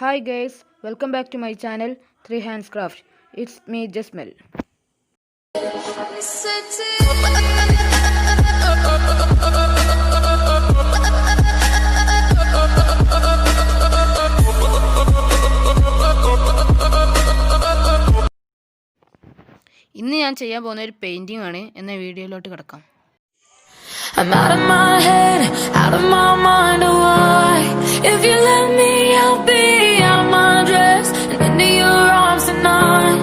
Hi guys, welcome back to my channel 3 Hands Craft. It's me Jasmel. ഇന്ന് ഞാൻ ചെയ്യാൻ പോകുന്ന ഒരു പെയിന്റിംഗ് ആണ്. എന്ന വീഡിയോയിലോട്ട് കിടക്കാം. I'm out of my head, out of my mind, why? If you let me, I'll be out my dress and into your arms tonight.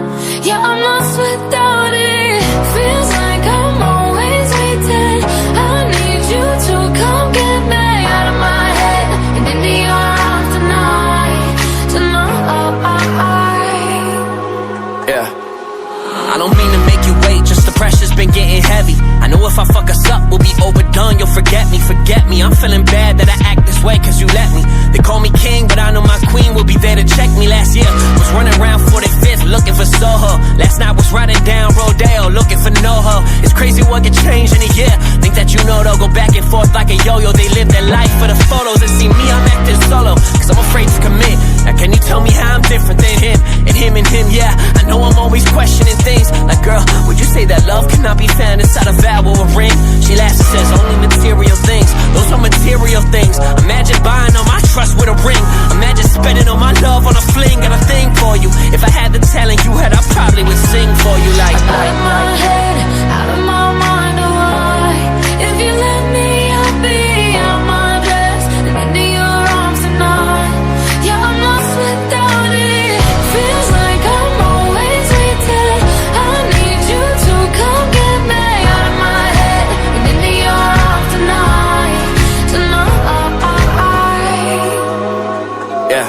Yeah, I'm lost without it. Feels like I'm always waiting. I need you to come get me out of my head and into your arms tonight. Yeah. I don't mean to make you wait, just the pressure's been getting heavy. I know if I fuck us up, we'll be overdone. You'll forget me. I'm feeling bad that I act this way cause you let me. They call me king, but I know my queen will be there to check me. Last year, was running around 45th looking for Soho. Last night was riding down Rodeo looking for NoHo. It's crazy what can change in a year. Think that you know they'll go back and forth like a yo-yo. They live their life for the photos and see me, I'm acting solo cause I'm afraid to commit. Now can you tell me how I'm different than him? And him, yeah. I know I'm always questioning things like, girl, would you say that love cannot be found inside a vow or a ring? She laughs and says only material things. Those are material things. Imagine buying all my trust with a ring. Imagine spending all my love on a fling. Got a thing for you. If I had the talent you had, I probably would sing for you like out of my head, out of my mind, why? If you let me, I'll be out my dress and into your arms tonight. Yeah, I'm lost without it. Feels like I'm always waiting. I need you to come get me out of my head and into your arms tonight. Yeah.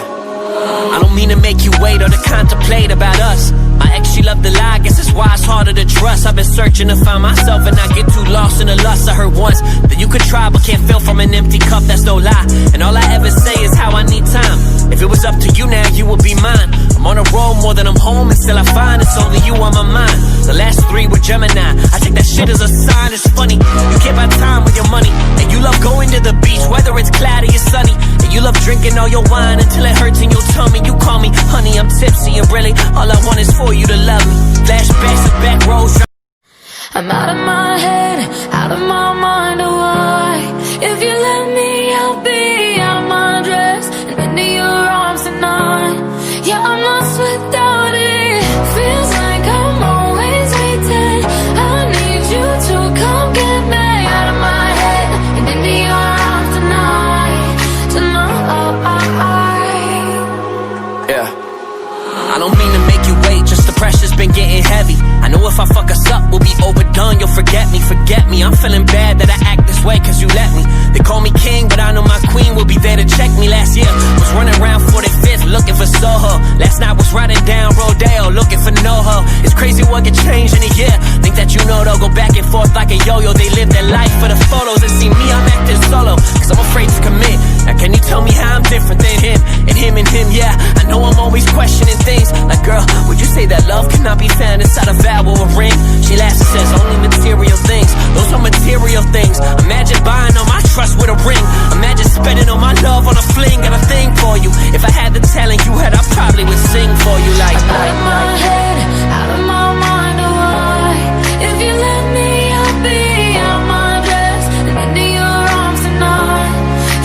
I don't mean to make you wait or to contemplate about us. My ex, she loved to lie, guess that's why it's harder to trust. I've been searching to find myself and I get too lost in the lust. I heard once that you could try but can't fill from an empty cup, that's no lie. And all I ever say is how I need time. If it was up to you now, you would be mine. I'm on a road more than I'm home and still I find it's only you on my mind. The last 3 were Gemini, I take that shit as a sign, it's funny. You can't buy time with your money. And you love going to the beach, whether it's cloudy or sunny. And you love drinking all your wine until it hurts in your tummy. You call me honey, I'm tipsy and really all I want is for you to love me. Flashbacks and back roads. I'm out of my head, out of my mind, why? If you let me, I'll be out my dress and into your arms tonight. Yeah, I'm lost without it. Feels like I'm always waiting. I need you to come get me out of my head and into your arms tonight. Yeah. I don't mean to make you wait, just the pressure's been getting heavy. I know if I fuck us up, we'll be overdone. You'll forget me. I'm feeling bad that I act this way cause you let me. They call me king, but I know my queen will be there to check me. Last year, was running around 45th looking for Soho. Last night was riding down Rodeo looking for NoHo. It's crazy what can change in a year. Think that you know they'll go back and forth like a yo-yo. They live their life for the photos and see me, I'm acting solo cause I'm afraid to commit. Now can you tell me how I'm different than him? And him, yeah. I know I'm always questioning things like, girl, would you say that love cannot be found inside a vow or a ring? She laughs and says only material things. Those are material things. Imagine buying all my trust with a ring. Imagine spending all my love on a fling. Got a thing for you. If I had the talent you had, I probably would sing for you like out of my head, out of my mind, why? If you let me, I'll be out my dress and into your arms tonight.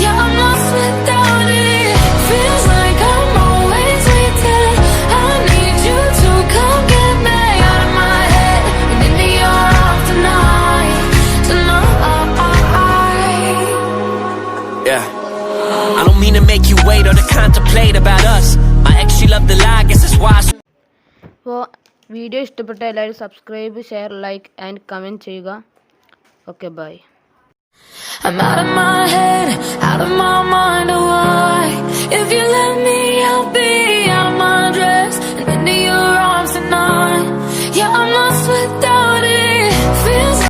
Yeah, I'm lost without it. Feels like I'm always waiting. I need you to come get me out of my head and into your arms tonight. Yeah. I don't mean to make you wait or to contemplate about us. My ex, she loved to lie, guess that's why അപ്പോൾ video ഇഷ്ടപ്പെട്ട എല്ലാവരും subscribe, share, like and comment ചെയ്യുക. Okay bye. I'm out of my head, out of my mind.